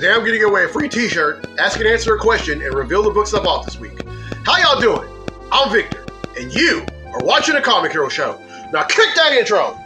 today I'm giving away a free t-shirt, ask and answer a question, and reveal the books I bought this week. How y'all doing? I'm Victor, and you are watching a Comic Hero Show. Now kick that intro!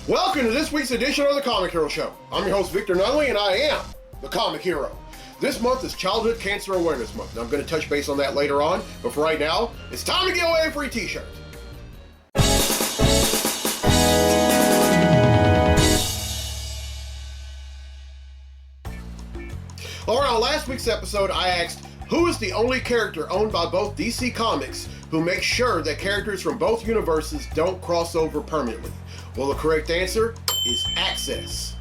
Welcome to this week's edition of the Comic Hero Show. I'm your host, Victor Nunley, and I am the Comic Hero. This month is Childhood Cancer Awareness Month, and I'm going to touch base on that later on, but for right now, it's time to give away a free t-shirt. Alright, on last week's episode, I asked, who is the only character owned by both DC Comics who makes sure that characters from both universes don't cross over permanently? Well, the correct answer is Access.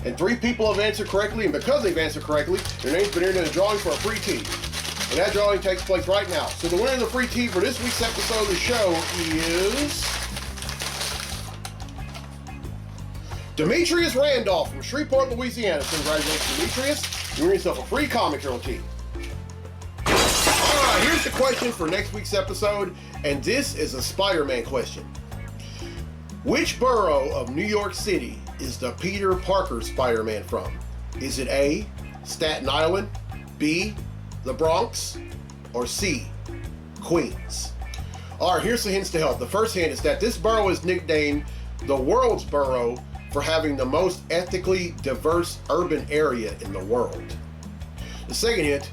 And 3 people have answered correctly, and because they've answered correctly, their name's been entered in a drawing for a free tee. And that drawing takes place right now. So the winner of the free tee for this week's episode of the show is Demetrius Randolph from Shreveport, Louisiana. So congratulations, Demetrius. You win yourself a free Comic Hero tee. Alright, here's the question for next week's episode, and this is a Spider-Man question. Which borough of New York City is the Peter Parker Spider-Man from? Is it A, Staten Island, B, the Bronx, or C, Queens? Alright, here's some hints to help. The first hint is that this borough is nicknamed the world's borough for having the most ethnically diverse urban area in the world. The second hint,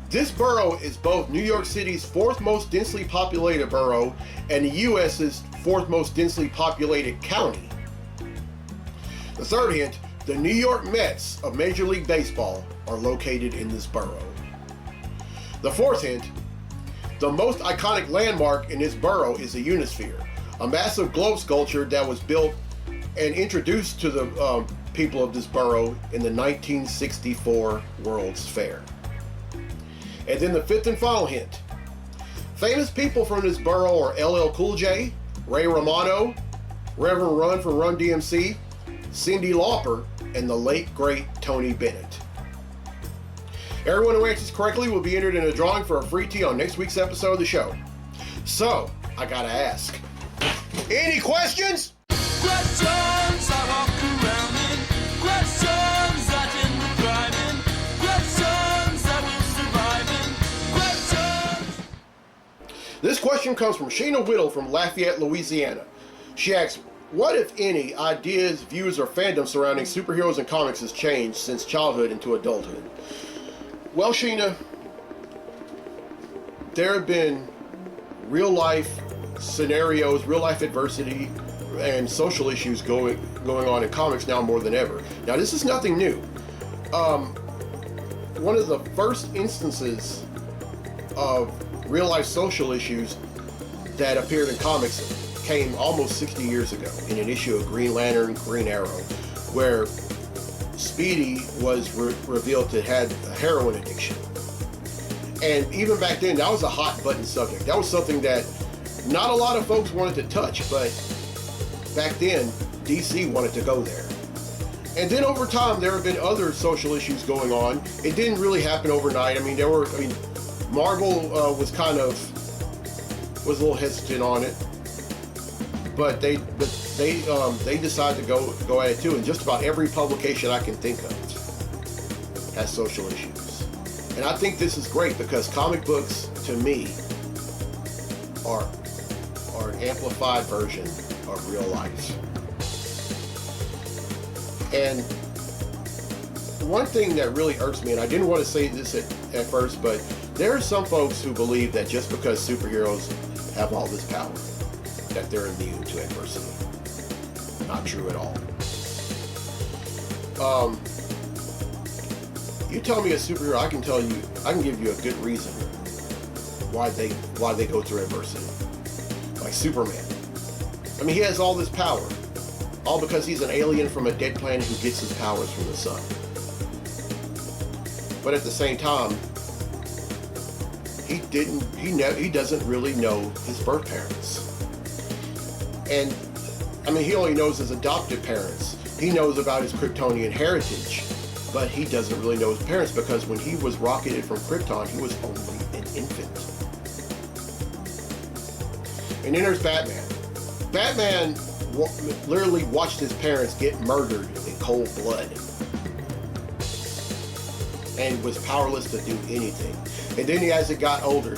this borough is both New York City's 4th most densely populated borough and the U.S.'s 4th most densely populated county. The third hint, the New York Mets of Major League Baseball are located in this borough. The fourth hint, the most iconic landmark in this borough is the Unisphere, a massive globe sculpture that was built and introduced to the people of this borough in the 1964 World's Fair. And then the fifth and final hint, famous people from this borough are LL Cool J, Ray Romano, Reverend Run from Run DMC, Cyndi Lauper, and the late great Tony Bennett. Everyone who answers correctly will be entered in a drawing for a free tee on next week's episode of the show. So, I gotta ask, any questions? Questions I walk around in, questions I didn't thrive in, questions I will survive in, questions. This question comes from Sheena Whittle from Lafayette, Louisiana. She asks, what, if any, ideas, views, or fandom surrounding superheroes and comics has changed since childhood into adulthood? Well, Sheena, there have been real-life scenarios, real-life adversity, and social issues going on in comics now more than ever. Now, this is nothing new. One of the first instances of real-life social issues that appeared in comics came almost 60 years ago in an issue of Green Lantern, Green Arrow, where Speedy was revealed to have a heroin addiction. And even back then, that was a hot-button subject. That was something that not a lot of folks wanted to touch, but back then, DC wanted to go there. And then over time, there have been other social issues going on. It didn't really happen overnight. Marvel was a little hesitant on it, but they decided to go at it too. And just about every publication I can think of has social issues. And I think this is great because comic books, to me, are an amplified version of real life. And one thing that really irks me, and I didn't want to say this at first, but there are some folks who believe that just because superheroes have all this power, that they're immune to adversity. Not true at all. You tell me a superhero, I can give you a good reason why they go through adversity. Like Superman. I mean, he has all this power, all because he's an alien from a dead planet who gets his powers from the sun. But at the same time, he doesn't really know his birth parents. And I mean, he only knows his adopted parents. He knows about his Kryptonian heritage, but he doesn't really know his parents because when he was rocketed from Krypton, he was only an infant. And then there's Batman. Batman literally watched his parents get murdered in cold blood and was powerless to do anything. And then as it got older,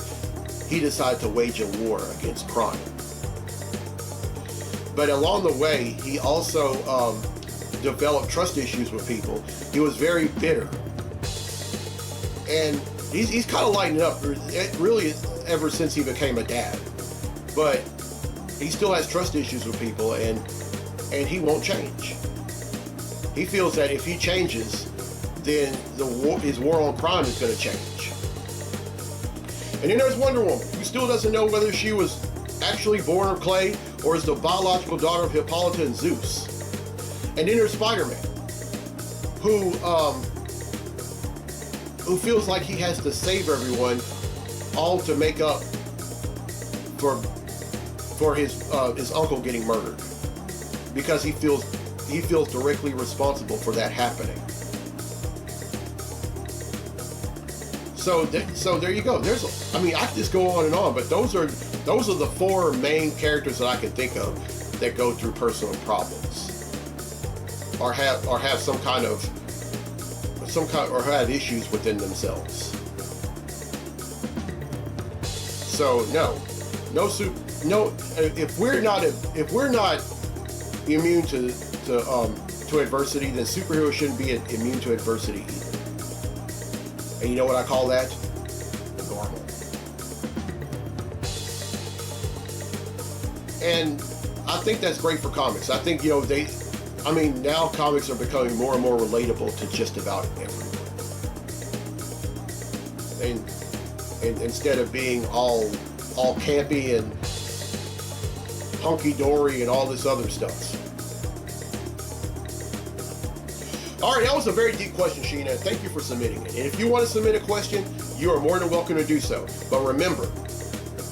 he decided to wage a war against crime. But along the way, he also developed trust issues with people. He was very bitter. And he's kind of lightened up, really, ever since he became a dad. But he still has trust issues with people, and he won't change. He feels that if he changes, then his war on crime is going to change. And then there's Wonder Woman, who still doesn't know whether she was actually born of clay or is the biological daughter of Hippolyta and Zeus. And then there's Spider-Man, who feels like he has to save everyone, all to make up for his uncle getting murdered, because he feels directly responsible for that happening. So there you go. I could just go on and on, but those are the four main characters that I can think of that go through personal problems, or have some kind of or have issues within themselves. So if we're not immune to adversity, then superheroes shouldn't be immune to adversity either. And you know what I call that? Normal. And I think that's great for comics. I think, now comics are becoming more and more relatable to just about everyone. And instead of being all campy and hunky-dory and all this other stuff. All right, that was a very deep question, Sheena. Thank you for submitting it. And if you want to submit a question, you are more than welcome to do so. But remember,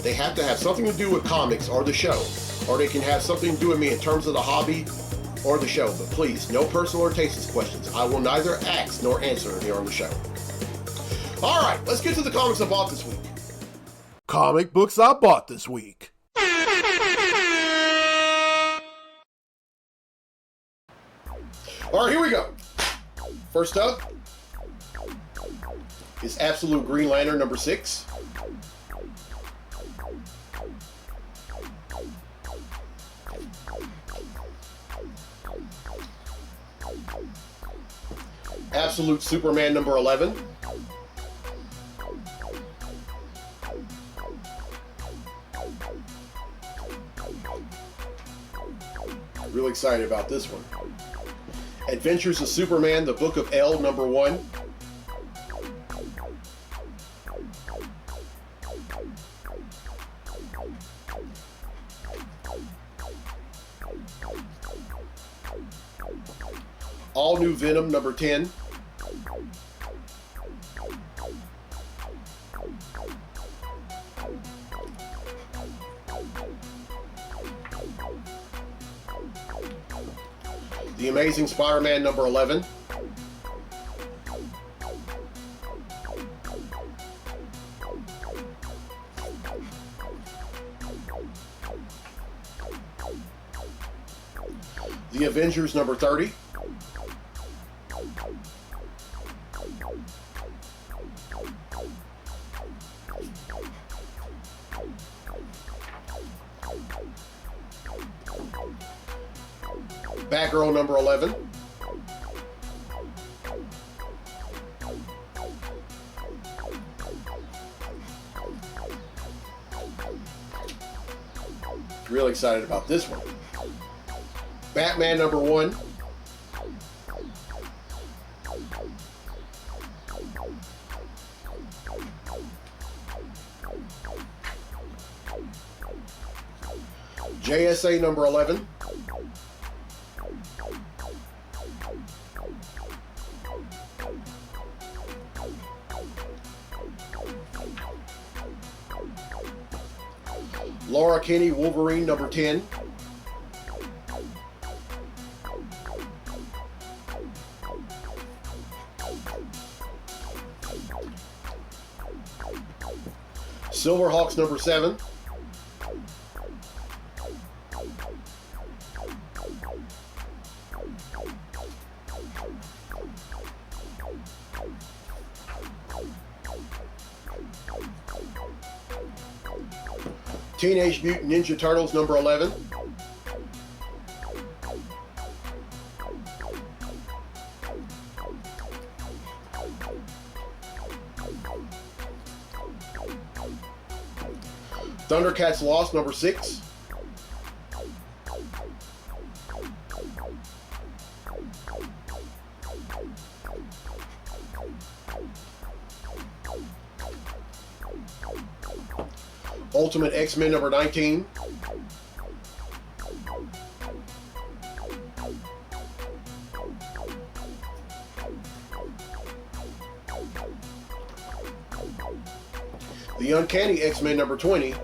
they have to have something to do with comics or the show, or they can have something to do with me in terms of the hobby or the show. But please, no personal or tasteless questions. I will neither ask nor answer here on the show. All right, let's get to the comics I bought this week. Comic books I bought this week. All right, here we go. First up is Absolute Green Lantern number 6. Absolute Superman number 11. Really excited about this one. Adventures of Superman, the Book of L number 1. All New Venom number 10. The Amazing Spider-Man number 11. The Avengers number 30. Batgirl number 11. Really excited about this one. Batman number 1. JSA number 11. Laura Kinney, Wolverine number 10. Silverhawks number 7. Teenage Mutant Ninja Turtles number 11. Thundercats Lost number 6. Ultimate X-Men number 19. The Uncanny X-Men number 20.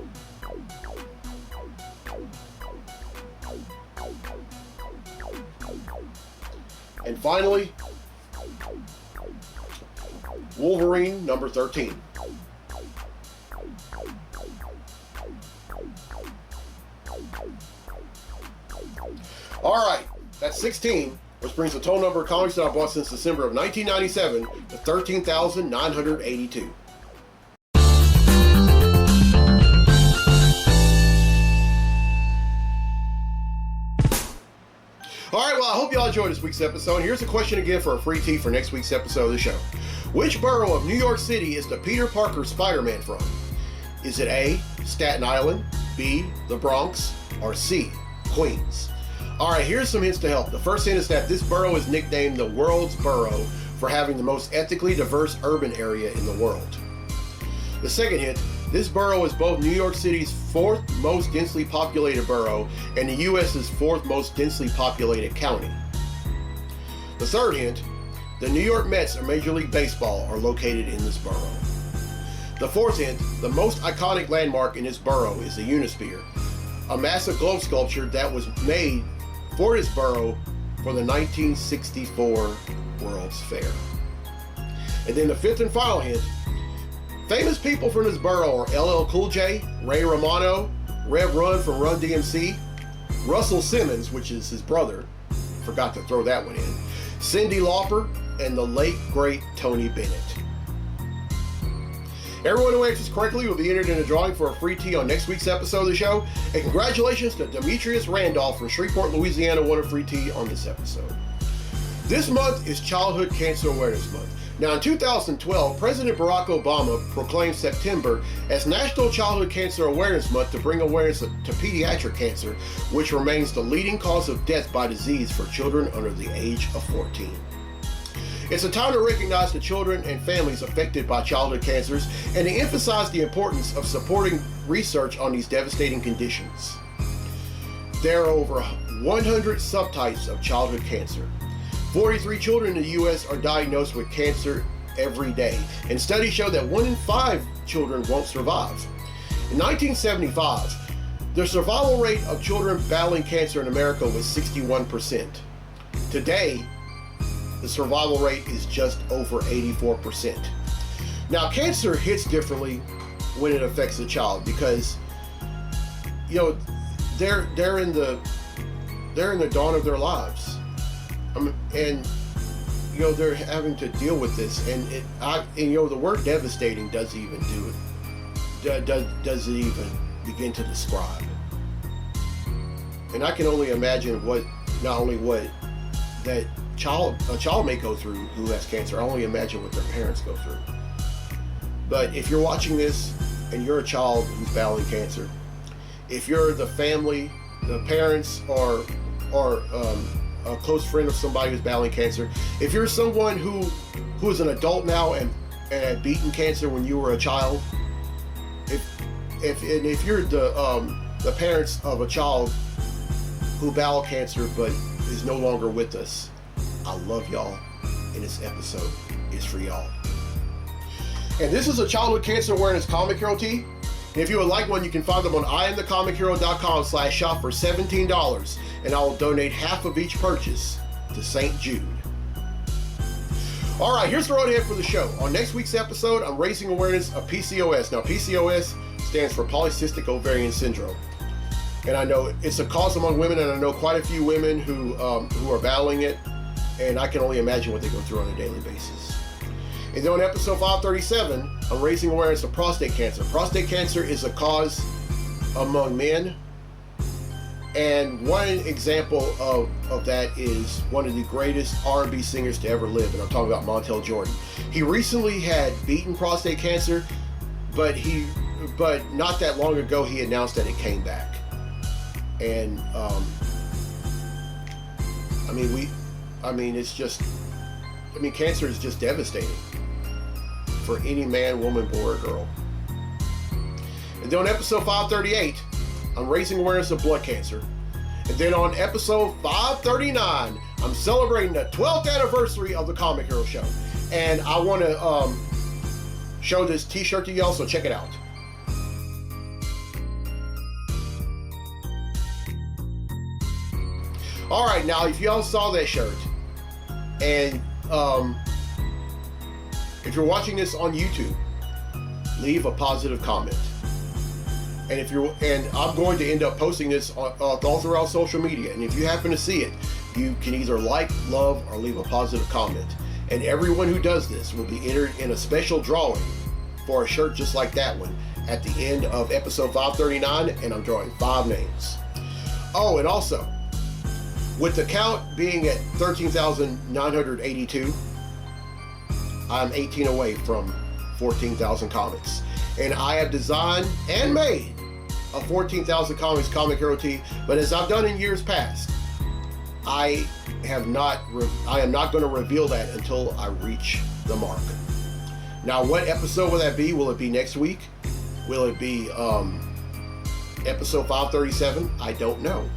And finally, Wolverine number 13. All right, that's 16, which brings the total number of comics that I bought since December of 1997 to 13,982. All right, well, I hope y'all enjoyed this week's episode. And here's a question again for a free tee for next week's episode of the show. Which borough of New York City is the Peter Parker Spider-Man from? Is it A, Staten Island, B, the Bronx, or C, Queens? All right, here's some hints to help. The first hint is that this borough is nicknamed the world's borough for having the most ethnically diverse urban area in the world. The second hint, this borough is both New York City's 4th most densely populated borough and the U.S.'s 4th most densely populated county. The third hint, the New York Mets of Major League Baseball are located in this borough. The fourth hint, the most iconic landmark in this borough is the Unisphere, a massive globe sculpture that was made for this borough for the 1964 World's Fair. And then the fifth and final hint, famous people from this borough are LL Cool J, Ray Romano, Rev Run from Run DMC, Russell Simmons, which is his brother, forgot to throw that one in, Cyndi Lauper, and the late great Tony Bennett. Everyone who answers correctly will be entered in a drawing for a free tee on next week's episode of the show. And congratulations to Demetrius Randolph from Shreveport, Louisiana, won a free tee on this episode. This month is Childhood Cancer Awareness Month. Now, in 2012, President Barack Obama proclaimed September as National Childhood Cancer Awareness Month to bring awareness to pediatric cancer, which remains the leading cause of death by disease for children under the age of 14. It's a time to recognize the children and families affected by childhood cancers and to emphasize the importance of supporting research on these devastating conditions. There are over 100 subtypes of childhood cancer. 43 children in the U.S. are diagnosed with cancer every day, and studies show that 1 in 5 children won't survive. In 1975, the survival rate of children battling cancer in America was 61%. Today, the survival rate is just over 84%. Now, cancer hits differently when it affects a child because, you know, they're in the dawn of their lives, and you know they're having to deal with this, and you know the word devastating doesn't even doesn't even begin to describe. And I can only imagine what that a child may go through who has cancer. I only imagine what their parents go through. But if you're watching this and you're a child who's battling cancer, if you're the family, the parents, or a close friend of somebody who's battling cancer, if you're someone who is an adult now and and had beaten cancer when you were a child, if you're the parents of a child who battled cancer but is no longer with us, I love y'all, and this episode is for y'all. And this is a childhood cancer awareness comic hero tee. And if you would like one, you can find them on IamTheComicHero.com/shop for $17, and I will donate half of each purchase to St. Jude. All right, here's the road ahead for the show. On next week's episode, I'm raising awareness of PCOS. Now, PCOS stands for Polycystic Ovarian Syndrome. And I know it's a cause among women, and I know quite a few women who are battling it, and I can only imagine what they go through on a daily basis. And then on episode 537, I'm raising awareness of prostate cancer. Prostate cancer is a cause among men, and one example of that is one of the greatest R&B singers to ever live, and I'm talking about Montel Jordan. He recently had beaten prostate cancer, but not that long ago he announced that it came back. And cancer is just devastating for any man, woman, boy, or girl. And then on episode 538, I'm raising awareness of blood cancer. And then on episode 539, I'm celebrating the 12th anniversary of the Comic Hero Show. And I want to show this t-shirt to y'all, so check it out. All right, now if y'all saw that shirt, and if you're watching this on YouTube, leave a positive comment. And I'm going to end up posting this all throughout social media. And if you happen to see it, you can either like, love, or leave a positive comment. And everyone who does this will be entered in a special drawing for a shirt just like that one at the end of episode 539, and I'm drawing 5 names. Oh, and also, with the count being at 13,982, I'm 18 away from 14,000 comics. And I have designed and made a 14,000 comics comic hero tee, but as I've done in years past, I am not going to reveal that until I reach the mark. Now, what episode will that be? Will it be next week? Will it be episode 537? I don't know.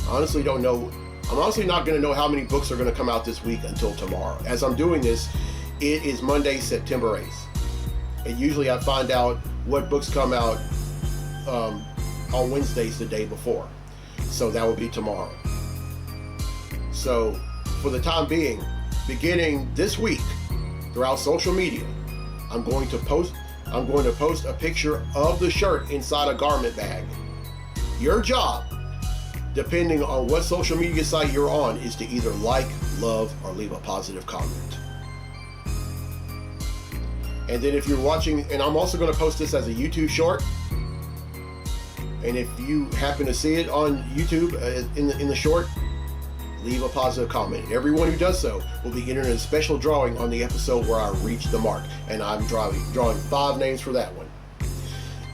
I honestly don't know. I'm honestly not going to know how many books are going to come out this week until tomorrow. As I'm doing this, it is Monday, September 8th. And usually I find out what books come out on Wednesdays the day before. So that will be tomorrow. So for the time being, beginning this week, throughout social media, I'm going to post a picture of the shirt inside a garment bag. Your job, depending on what social media site you're on, is to either like, love, or leave a positive comment. And then if you're watching, and I'm also going to post this as a YouTube short, and if you happen to see it on YouTube in the short, leave a positive comment. Everyone who does so will be entered in a special drawing on the episode where I reach the mark, and I'm drawing 5 names for that one.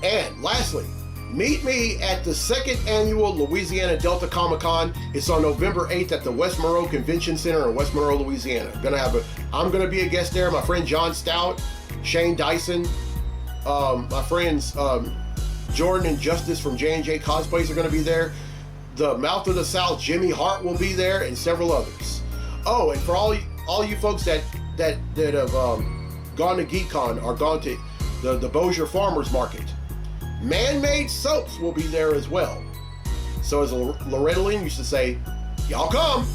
And lastly, meet me at the 2nd annual Louisiana Delta Comic Con. It's on November 8th at the West Monroe Convention Center in West Monroe, Louisiana. I'm gonna be a guest there. My friend John Stout, Shane Dyson, my friends Jordan and Justice from J&J Cosplays are gonna be there. The Mouth of the South, Jimmy Hart will be there, and several others. Oh, and for all you folks that have gone to GeekCon or gone to the Bossier Farmers Market, Man-Made Soaps will be there as well. So as Loretta Lynn used to say, y'all come.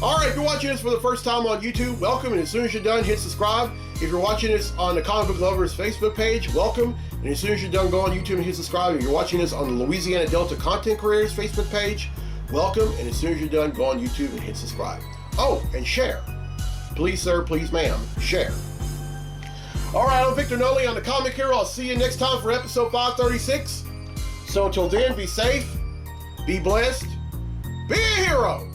All right, if you're watching this for the first time on YouTube, welcome. And as soon as you're done, hit subscribe. If you're watching this on the Comic Book Lovers Facebook page, welcome. And as soon as you're done, go on YouTube and hit subscribe. If you're watching this on the Louisiana Delta Content Careers Facebook page, welcome. And as soon as you're done, go on YouTube and hit subscribe. Oh, and share. Please, sir, please, ma'am, share. All right, I'm Victor Noli on the Comic Hero. I'll see you next time for episode 536. So until then, be safe, be blessed, be a hero.